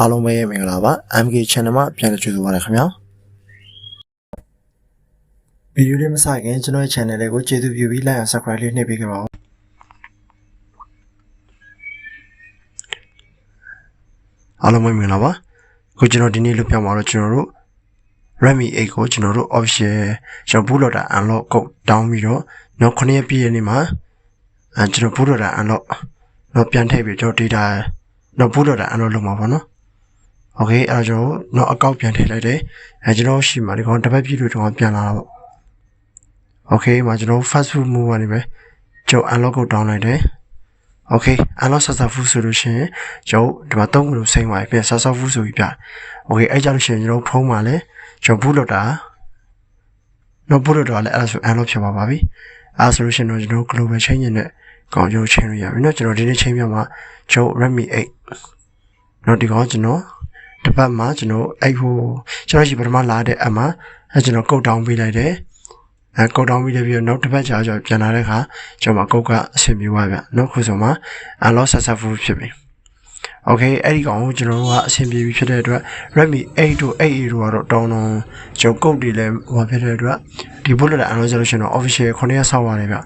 အားလုံးပဲမင်္ဂလာပါ MK channel မှာပြန်လည်ကြိုဆိုပါရခင်ဗျာဗီဒီယိုလေးမစခင်ကျွန်တော်ရဲ့ channel လေးကိုကျေးဇူးပြုပြီး like and subscribe လေးနှိပ်ပေးခဲ့ပါဦးအားလုံးပဲမင်္ဂလာပါခုကျွန်တော်ဒီနေ့လုပ်ပြမှာတော့ကျွန်တော်တို့ Redmi 8ကိုကျွန်တော်တို့ official ကျွန်တော် bootloader unlock ကိုတောင်းပြီးတော့နောက်9ရက်ပြည့်နေ့မှာကျွန်တော် bootloader unlock တော့ပြန်ထည့်ပြီးကျွန်တော် data တော့ bootloader unlock လုပ်မှာပါနော်โอเคအဲ့တော့ကျွန်တော်တော့အကောက်ပြန်ထည့်လိုက်တယ်ကျွန်တော်ရှိမှာဒီကောင်တစ်ပတ်ပြည့်လို့ကျွန်တော်ပြန်လာတာပေါ့โอเคမှာကျွန်တော် fast food move ကနေပဲကျွန်တော် unlock ကိုတောင်းလိုက်တယ်โอเค unlock successful ဆိုလို့ရှိရင်ကျွန်တော်ဒီမှာ3ခုလုံးစိမ့်သွားပြီပြန် successful ဆိုပြီးပြโอเคအဲ့ကြလို့ရှိရင်ကျွန်တော်ဖုန်းမှာလဲကျွန်တော် bootloader တော့ bootloader လည်းအဲ့ဒါဆို unlock ဖြစ်ပါပြီအဲ့ဆိုလို့ရှိရင်တော့ကျွန်တော် global change နဲ့ကောင်ကျွန်တော် change ရပြီเนาะကျွန်တော်ဒီနေ့ change ပြမှာကျွန်တော် Redmi 8เนาะဒီကောင်ကျွန်တော်တစ်ပတ်မှာကျွန်တော်အဲ့ဟိုကျွန်တော်ရှိပထမလာတဲ့အမှအဲ့ကျွန်တော်ကုတ်တောင်းပေးလိုက်တယ်ကုတ်တောင်းပြီးပြီးတော့နောက်တစ်ပတ်ကြာကျွန်တော်ပြန်လာတဲ့အခါကျွန်တော်ကုတ်ကအဆင်ပြေသွားဗျနောက်ခုဆိုမှ unlock successful ဖြစ်ပြီโอเคအဲ့ဒီကောင်ကိုကျွန်တော်တို့ကအဆင်ပြေပြီဖြစ်တဲ့အတွက် Redmi 8တို့ 8A တို့ကတော့တောင်းတော့ကျွန်တော်ကုတ်တွေလည်းဟိုဖြစ်တဲ့အတွက်ဒီ bootloader unlock ဆိုလို့ရှိရင်တော့ official 9ရက်ဆောက်ရတယ်ဗျ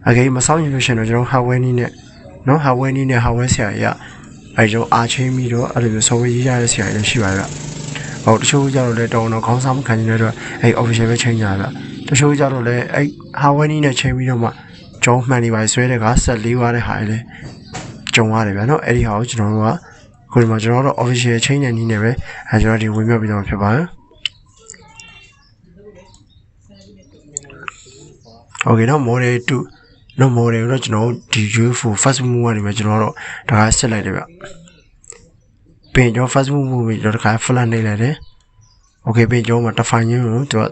โอเคမဆောက်ရင်လို့ရှိရင်တော့ကျွန်တော် hardware နည်းနဲ့เนาะ hardware နည်းနဲ့ hardware ဆရာကြီးကအဲကျွန်တော်အားချင်းပြီးတော့အဲ့လိုမျိုး software ရေးရတဲ့ဆရာကြီးလည်းရှိပါရဲ့။ဟိုတချို့ကြတော့လည်းတောင်းတော့ခေါင်းဆောင်ခံနေတဲ့အတွက်အဲ official ပဲချိန်ကြရဗျ။တချို့ကြတော့လည်းအဲ hardware နည်းနဲ့ချိန်ပြီးတော့မှကျွန်တော်မှန်နေပါဆွဲတဲ့က14ဝါတဲ့ဟာလည်းကြုံရတယ်ဗျာနော်။အဲ့ဒီဟာကိုကျွန်တော်တို့ကခုဒီမှာကျွန်တော်တို့ official ချိန်တဲ့နည်းနဲ့ပဲအဲကျွန်တော်ဒီဝင်မြောက်ပြီးတော့ဖြစ်ပါရဲ့။ Okay နော် model 2နော် model တော့ကျွန်တော်ဒီ UFO fast move ကနေပဲကျွန်တော်တော့ဒါကဆက်လိုက်တယ်ဗျပြင်ကျွန်တော် fast move ပြီးတော့တခါ flat နေလိုက်တယ် okay ပြင်ကျွန်တော်မှာ define ရင်းကိုသူက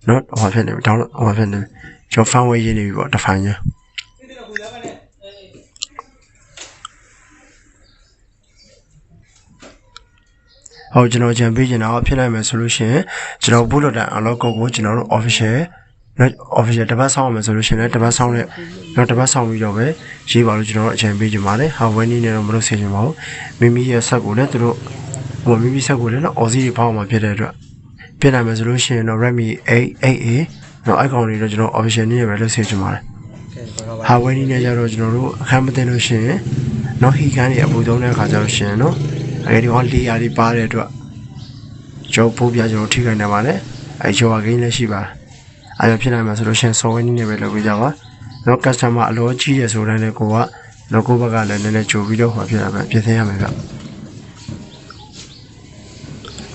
နော်ဟောဖြစ်နေပြီ download ဟောဖြစ်နေပြီကျွန်တော် firmware ရေးနေပြီပေါ့ define ရင်းဟုတ်ကျွန်တော်ကြံပေးချင်တာဖြစ်နိုင်မယ်ဆိုလို့ရှိရင်ကျွန်တော် bootloader unlock ကိုကျွန်တော်တို့ official တပတ်ဆောင်အောင်ဆိုလို့ရှိရင်လည်းတပတ်ဆောင်နဲ့တော့တပတ်ဆောင်ပြီးတော့ပဲရေးပါလို့ကျွန်တော်တို့အချိန်ပေးကြပါတယ် hardware နည်းနဲ့တော့မလုပ်စေချင်ပါဘူးမိမိရဲ့ဆက်ကိုလည်းသူတို့ဟိုမိမိဆက်ကိုလည်းနော် Aussie တွေဖောက်မှာဖြစ်တဲ့အတွက်ပြင်နိုင်မယ်ဆိုလို့ရှိရင်တော့ Redmi 8A တော့ icon တွေတော့ကျွန်တော် official နည်းနဲ့ပဲလုပ်စေချင်ပါတယ် hardware နည်းနဲ့ကျတော့ကျွန်တော်တို့အခန်းမသိလို့ရှိရင်နော် heat တွေအပူသုံးတဲ့အခါကျတော့ရှင်နော်အဲဒီဟော layer တွေပါတဲ့အတွက်ကျွန်တော်ပို့ပြကျွန်တော်ထိခိုက်နေပါတယ်အဲကျော်ဂိမ်းလည်းရှိပါတယ်အဲ့လိုဖြစ်နိုင်မှာဆိုလို့ရှိရင် software နည်းနဲ့ပဲလုပ်ပေးကြပါနော် customer အလိုကြီးရဆိုတဲ့လည်းကိုကတော့ကိုဘက်ကလည်းနည်းနည်းကြိုပြီးတော့ဟောဖြစ်ရမယ်ပြင်ဆင်ရမယ်ဗျ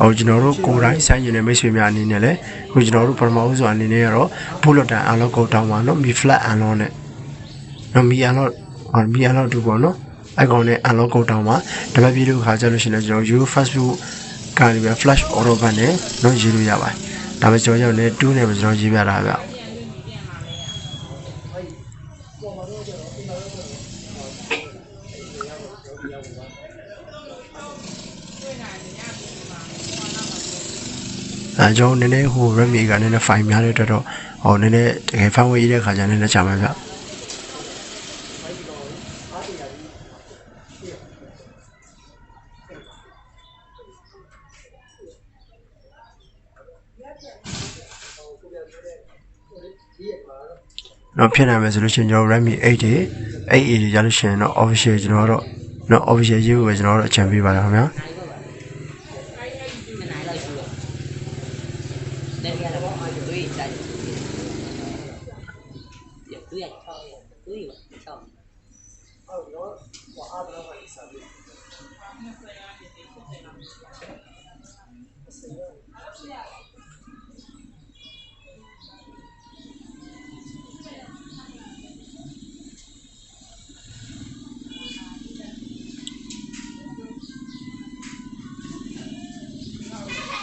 အော်ကျွန်တော်တို့ကိုယ်တိုင်ဆိုင်ကျင်တဲ့မိတ်ဆွေများအနေနဲ့လည်းခုကျွန်တော်တို့ပထမဦးစွာအနေနဲ့ကတော့ bootloader unlock ကိုတောင်းပါနော် mi flat unlock နဲ့နော် mi unlock တူပေါ့နော်အဲ့ကောင်နဲ့ unlock ကိုတောင်းပါတပတ်ပြည့်လို့ခါကြလို့ရှိရင်ကျွန်တော် you fast food ကနေပဲ flash auto ban နဲ့နော်ရေးလို့ရပါတယ်ဒါပေမဲ့ကျွန်တော်ရောက်နေ2နဲ့ပဲကျွန်တော်ရေးပြတာဗျကျွန်တော်နည်းနည်းဟို Redmi ကနည်းနည်း file များတဲ့အတွက်တော့ဟိုနည်းနည်းတကယ် file ရေးတဲ့ခါကျနည်းနည်းကြာမှာဗျနော်ဖြစ်နိုင်မယ်ဆိုလို့ရှိရင်ကျွန်တော် Redmi 8တွေ 8A တွေရလို့ရှိရင်တော့ official ကျွန်တော်တော့နော် official ရေးဖို့ပဲကျွန်တော်တို့အကြံပေးပါလားခင်ဗျာ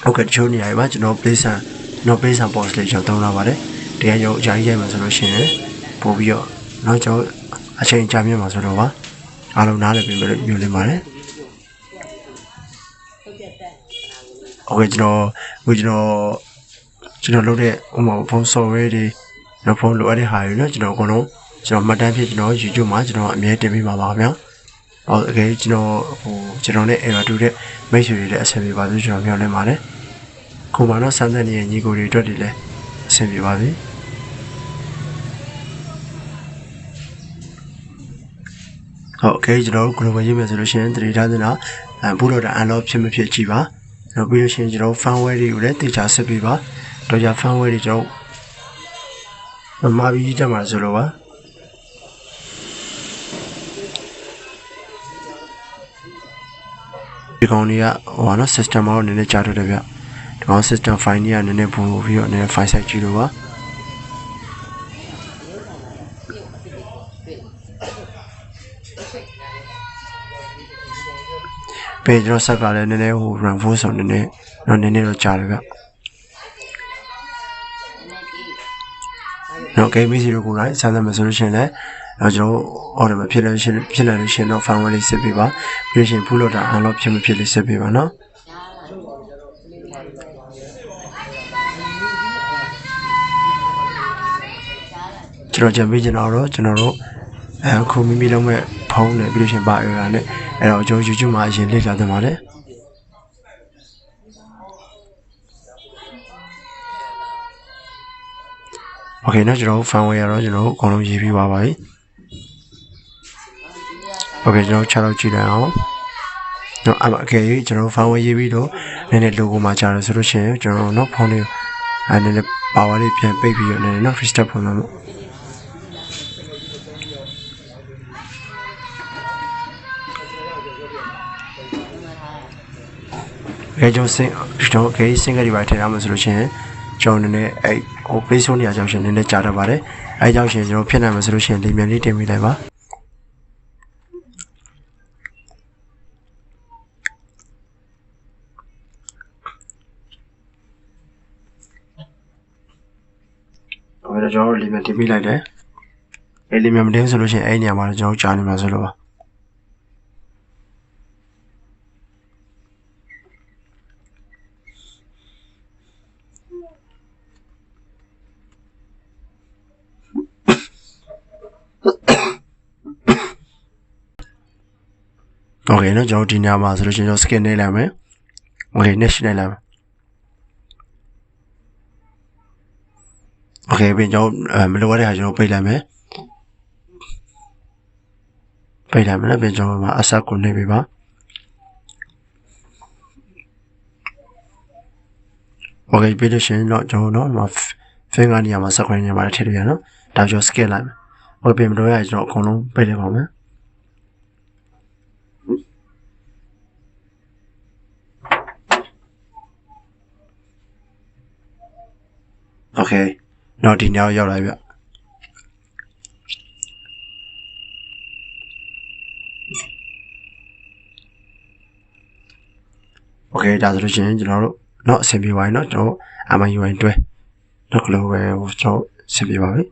ဟုတ်ကဲ့ချိုးနေရပါကျွန်တော် place and post လေးကျွန်တော်သုံးလာပါတယ်တရားရုံးအကြိုက်ရိုက်မှာဆိုလို့ရှိရင်ပို့ပြီးတော့နောက်ကျွန်တော်အချိန်ကြာမြင့်မှာဆိုတော့ပါအားလုံးနားလည်ပြီးမျိုးလင်းပါတယ်ဟုတ်ကဲ့ကျွန်တော်လုပ်တဲ့ဥပမာဖုန်း software တွေနောက်ဖုန်းလိုအပ်တဲ့ဟာတွေနော်ကျွန်တော်အကုန်လုံးကျွန်တော်မှတ်တမ်းဖြစ်ကျွန်တော် YouTube မှာကျွန်တော်အမြဲတင်ပေးပါပါခင်ဗျာ โอเคကျွန်တော်နဲ့ error တူတဲ့မိတ်ဆွေတွေလည်းအဆင်ပြေပါစေကျွန်တော်မျှော်လင့်ပါတယ်ခုမှတော့စမ်းသပ်နေတဲ့ညီကိုတွေအတွက်တွေလည်းအဆင်ပြေပါစေဟုတ်ကဲ့ကျွန်တော်တို့ global ရေးမယ်ဆိုလို့ရှိရင်တတိထားသနာဘူးတော့တာ unlock ဖြစ်မဖြစ်ကြည့်ပါနောက်ပြီးလို့ရှိရင်ကျွန်တော် firmware တွေကိုလည်းတေချာစစ်ပေးပါတော့ကြ firmware တွေကျွန်တော်မှာပြီးတက်မှာဆိုလို့ပါဒီကောင်တွေကဟိုနော် system မှာတော့နည်းနည်းကြားထွက်တယ်ဗျဒီကောင် system file တွေကနည်းနည်းပို့ပြီးတော့နည်းနည်း file size ကြည့်လို့ပါပေကျွန်တော်ဆက်ကလည်းနည်းနည်းဟို run full ဆိုနည်းနည်းတော့ကြားတယ်ဗျနော် game စီတို့ကိုလည်းစမ်းသပ်မယ်ဆိုလို့ရှိရင်လည်းကျွန်တော် order မဖြစ်လို့ဖြစ်နိုင်လို့ရှိရင်တော့ firmware လေးစစ်ပေးပါပြီးရင် full loader unlock ဖြစ်မဖြစ်လေးစစ်ပေးပါနော်ကျွန်တော်ကြံပေးချင်တော့ကျွန်တော်တို့ခုမိမိလုံးမဲ့ဖုန်းနဲ့ပြီးလို့ရှိရင်ပါ error နဲ့အဲ့တော့ကျွန်တော် YouTube မှာအရင်လေ့လာသင်ပါတယ်โอเคနော်ကျွန်တော် firmware ရတော့ကျွန်တော်အကုန်လုံးရေးပြီးပါပါပြီโอเคကျွန်တော်ချတော့ကြည့်လိုက်အောင်နော်โอเคကျွန်တော် firmware ရေးပြီးတော့နည်းနည်း logo မှာကြာတယ်ဆိုလို့ရှိရင်ကျွန်တော်နော်ဖုန်းလေးနည်းနည်း power လေးပြန်ပိတ်ပြီးတော့နည်းနည်းနော် restart ဖွင့်မှာလို့ကျွန်တော်စင်ကလေးပါထည့်ရမှာဆိုလို့ရှိရင်ကျွန်တော်နည်းနည်းဟို play store နေရာကြောင့်ရှင်နည်းနည်းကြာတတ်ပါတယ်ကြောင့်ရှင်ကျွန်တော်ဖြစ်နိုင်မှာဆိုလို့ရှိရင်လေမြန်လေးတင်ပေးလိုက်ပါအဲ့တော့ကျွန်တော်လေမြန်တင်ပေးလိုက်တယ်လေမြန်မတင်ဆိုလို့ရှိရင်နေရာမှာကျွန်တော်ကြာနေမှာဆိုလို့ပါโอเคเนาะကျွန်တော်ဒီနေရာမှာဆိုလို့ရှိရင်ကျွန်တော် skin နေလိုက်မယ်โอเค next နေလိုက်မယ်โอเคပြင်ကျွန်တော်မလိုရတဲ့ဟာကျွန်တော်ပိတ်လိုက်မယ်နော်ပြင်ကျွန်တော်မှာအဆက်ကိုနေပြီပါโอเคပြီးလို့ရှိရင်တော့ကျွန်တော်နော် finger နေရာမှာ screen နေရာမှာထည့်လို့ရနော်ဒါကျွန်တော် skin လိုက်မယ်โอเคပြင်မလိုရကျွန်တော်အကုန်လုံးပိတ်လိုက်ပါမယ်โอเคတော့ဒီညရောက်လာပြီဗျโอเคဒါဆိုလို့ရှိရင်ကျွန်တော်တို့เนาะအဆင်ပြေပါပြီเนาะကျွန်တော် MIUI တွဲเนาะ global ကိုကျွန်တော်အဆင်ပြေပါပြီ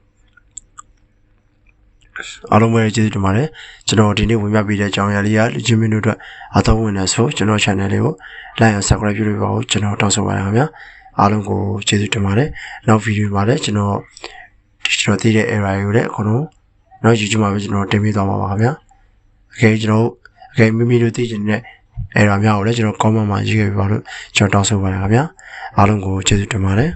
အားလုံးပဲကျေးဇူးတင်ပါတယ်ကျွန်တော်ဒီနေ့ဝင်ပြပေးတဲ့အကြောင်းအရာလေးကလူချင်းမျိုးတို့အတွက်အသုံးဝင်နေဆိုကျွန်တော် channel လေးကို like and subscribe ပြုလို့ပါဦးကျွန်တော်တောင်းဆိုပါရခင်ဗျာအားလုံးကိုကျေးဇူးတင်ပါတယ်နောက်ဗီဒီယိုမှာလည်းကျွန်တော်သိတဲ့ error တွေကိုလည်းအခုတော့နောက် YouTube မှာပဲကျွန်တော်တင်ပေးသွားပါပါခင်ဗျာမိမိတို့သိချင်တဲ့ error များကိုလည်းကျွန်တော် comment မှာရေးခဲ့ပြပါလို့ကျွန်တော်တောင်းဆိုပါရခင်ဗျာအားလုံးကိုကျေးဇူးတင်ပါတယ်